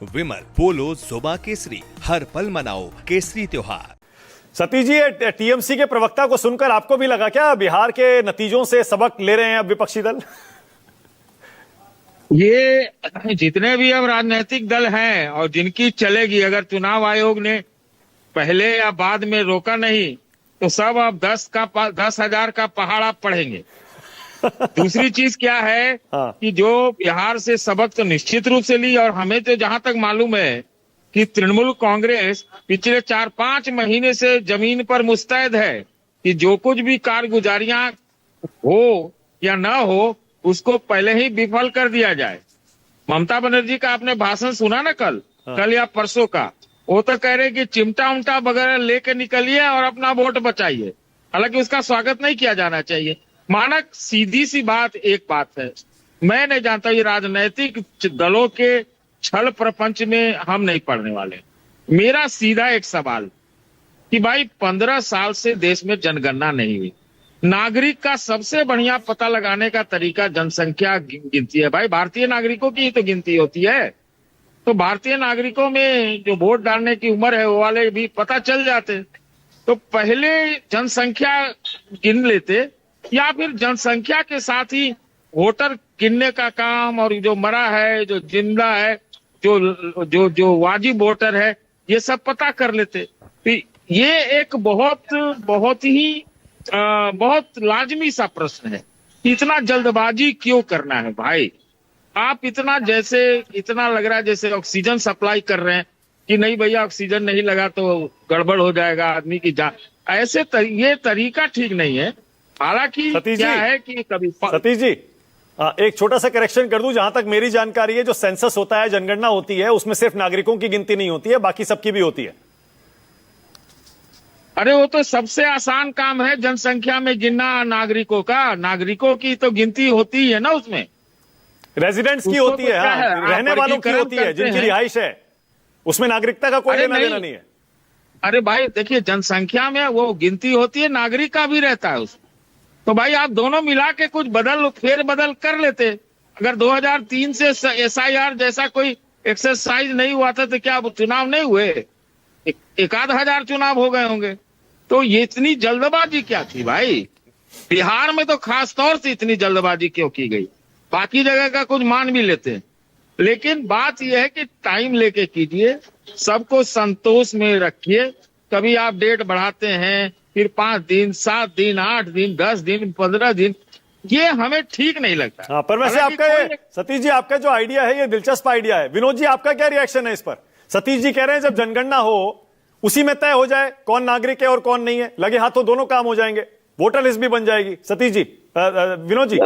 विमल पोलो जोबा केसरी, हर पल मनाओ केसरी त्योहार। सतीश जी, टीएमसी के प्रवक्ता को सुनकर आपको भी लगा क्या बिहार के नतीजों से सबक ले रहे हैं अब विपक्षी दल? ये जितने भी अब राजनीतिक दल हैं और जिनकी चलेगी, अगर चुनाव आयोग ने पहले या बाद में रोका नहीं तो सब अब 10,000 का पहाड़ आप पढ़ेंगे। दूसरी चीज क्या है कि जो बिहार से सबक तो निश्चित रूप से ली, और हमें तो जहां तक मालूम है कि तृणमूल कांग्रेस पिछले 4-5 महीने से जमीन पर मुस्तैद है कि जो कुछ भी कारगुजारियां हो या ना हो उसको पहले ही विफल कर दिया जाए। ममता बनर्जी का आपने भाषण सुना ना कल या परसों का, वो तो कह रहे कि चिमटा उमटा वगैरह लेके निकलिए और अपना वोट बचाइए। हालांकि उसका स्वागत नहीं किया जाना चाहिए। मानक सीधी सी बात एक बात है, मैं नहीं जानता, ये राजनीतिक दलों के छल प्रपंच में हम नहीं पड़ने वाले। मेरा सीधा एक सवाल कि भाई 15 साल से देश में जनगणना नहीं हुई। नागरिक का सबसे बढ़िया पता लगाने का तरीका जनसंख्या गिनती है। भाई भारतीय नागरिकों की ही तो गिनती होती है, तो भारतीय नागरिकों में जो वोट डालने की उम्र है वो वाले भी पता चल जाते। तो पहले जनसंख्या गिन लेते, या फिर जनसंख्या के साथ ही वोटर गिनने का काम, और जो मरा है, जो जिंदा है, जो वाजिब वोटर है, ये सब पता कर लेते। तो ये एक बहुत लाजमी सा प्रश्न है, इतना जल्दबाजी क्यों करना है भाई? आप इतना लग रहा है जैसे ऑक्सीजन सप्लाई कर रहे हैं कि नहीं भैया ऑक्सीजन नहीं लगा तो गड़बड़ हो जाएगा आदमी की जान। ऐसे ये तरीका ठीक नहीं है। हालांकि क्या है कि कभी सतीश जी, एक छोटा सा करेक्शन कर दूं, जहां तक मेरी जानकारी है जो सेंसस होता है, जनगणना होती है, उसमें सिर्फ नागरिकों की गिनती नहीं होती है, बाकी सबकी भी होती है। अरे वो तो सबसे आसान काम है जनसंख्या में गिनना नागरिकों का। नागरिकों की तो गिनती होती ही है ना, उसमें रेजिडेंट्स की होती है, रहने वालों की होती है, जिनकी रिहाइश है, उसमें नागरिकता का कोई लेना देना नहीं है। अरे भाई देखिए, जनसंख्या में वो गिनती होती है, नागरिक का भी रहता है उसमें। तो भाई आप दोनों मिला के कुछ फेरबदल कर लेते। अगर 2003 से SIR जैसा कोई एक्सरसाइज नहीं हुआ था तो क्या चुनाव नहीं हुए? एक आध हजार चुनाव हो गए होंगे। तो ये इतनी जल्दबाजी क्या थी भाई? बिहार में तो खास तौर से इतनी जल्दबाजी क्यों की गई? बाकी जगह का कुछ मान भी लेते हैं, लेकिन बात यह है कि टाइम लेके कीजिए, सबको संतोष में रखिए। कभी आप डेट बढ़ाते हैं, फिर 5 दिन, 7 दिन, 8 दिन, 10 दिन, 15 दिन, ये हमें ठीक नहीं लगता। हाँ, पर वैसे आपका सतीश जी, आपका जो आइडिया है ये दिलचस्प आइडिया है। विनोद जी, आपका क्या रिएक्शन है इस पर? सतीश जी कह रहे हैं जब जनगणना हो उसी में तय हो जाए कौन नागरिक है और कौन नहीं है, लगे हाथों दोनों काम हो जाएंगे, वोटर लिस्ट भी बन जाएगी। सतीश जी, विनोद जी।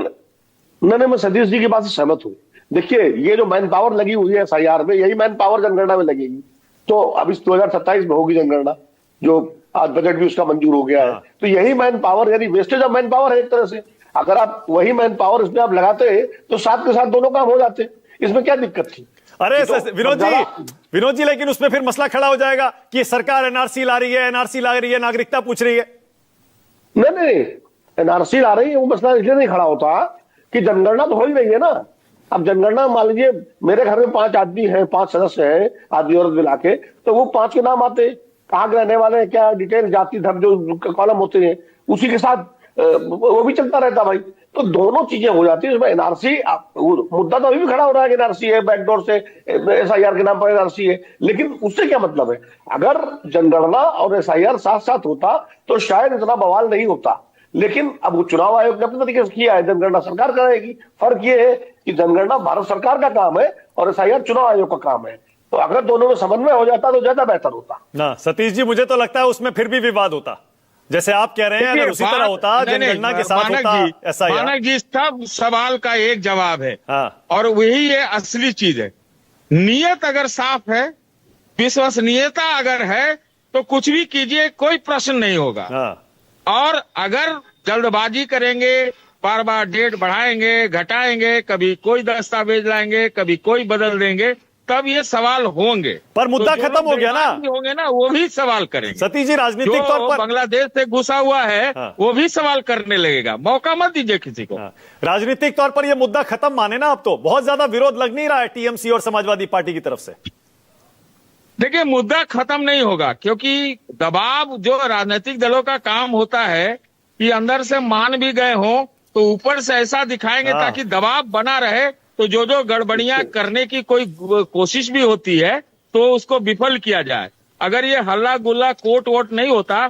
नहीं, मैं सतीश जी की बात से सहमत हूं। देखिए, ये जो मैन पावर लगी हुई है SIR में, यही मैन पावर जनगणना में लगेगी। तो अब इस 2027 में होगी जनगणना, जो आज बजट भी उसका मंजूर हो गया है। तो यही मैन पावर, यानी वेस्टेज ऑफ मैन पावर है एक तरह से। अगर आप वही मैन पावर इसमें आप लगाते तो साथ के साथ दोनों काम हो जाते, इसमें क्या दिक्कत थी? अरे तो विनोद जी, लेकिन उसमें फिर मसला खड़ा हो जाएगा कि सरकार NRC ला रही है, नागरिकता पूछ रही है। नहीं, NRC ला रही है, वो मसला इसलिए नहीं खड़ा होता कि जनगणना तो हो ही रही है ना। अब जनगणना मान लीजिए मेरे घर में 5 आदमी हैं, 5 सदस्य हैं, आदमी औरत मिला के, तो वो 5 के नाम आते, कहाँ के रहने वाले हैं, क्या डिटेल, जाति धर्म जो कॉलम होते हैं, उसी के साथ वो भी चलता रहता भाई। तो दोनों चीजें हो जाती है। इसमें NRC मुद्दा तो अभी भी खड़ा हो रहा है कि NRC है, बैकडोर से SIR के नाम पर NRC है, लेकिन उससे क्या मतलब है? अगर जनगणना और SIR साथ साथ होता तो शायद इतना बवाल नहीं होता। लेकिन अब वो चुनाव आयोग ने अपने तरीके से किया है, जनगणना सरकार कराएगी। फर्क ये है कि जनगणना भारत सरकार का काम है और SIR चुनाव आयोग का काम है। तो अगर दोनों में समन्वय हो जाता तो ज्यादा बेहतर होता ना। सतीश जी, मुझे तो लगता है उसमें फिर भी विवाद होता, जैसे आप कह रहे हैं, अगर उसी तरह होता, जनगणना के साथ होता SIR। मानक जी, सब सवाल का एक जवाब है, और वही ये असली चीज है। नियत अगर साफ है, विश्वसनीयता अगर है, तो कुछ भी कीजिए, कोई प्रश्न नहीं होगा। और अगर जल्दबाजी करेंगे, बार बार डेट बढ़ाएंगे, घटाएंगे, कभी कोई दस्तावेज लाएंगे, कभी कोई बदल देंगे, तब ये सवाल होंगे। पर मुद्दा खत्म हो गया ना, होंगे ना, वो भी सवाल करेंगे। सतीश जी, राजनीतिक तौर पर बांग्लादेश से घुसा हुआ है, वो भी सवाल करने लगेगा। मौका मत दीजिए किसी को। राजनीतिक तौर पर यह मुद्दा खत्म माने ना। अब तो बहुत ज्यादा विरोध लग नहीं रहा है TMC और समाजवादी पार्टी की तरफ से। देखिए, मुद्दा खत्म नहीं होगा, क्योंकि दबाव जो राजनीतिक दलों का काम होता है कि अंदर से मान भी गए हों तो ऊपर से ऐसा दिखाएंगे हाँ। ताकि दबाव बना रहे, तो जो गड़बड़ियां करने की कोई कोशिश भी होती है तो उसको विफल किया जाए। अगर ये हल्ला गुल्ला कोर्ट वोट नहीं होता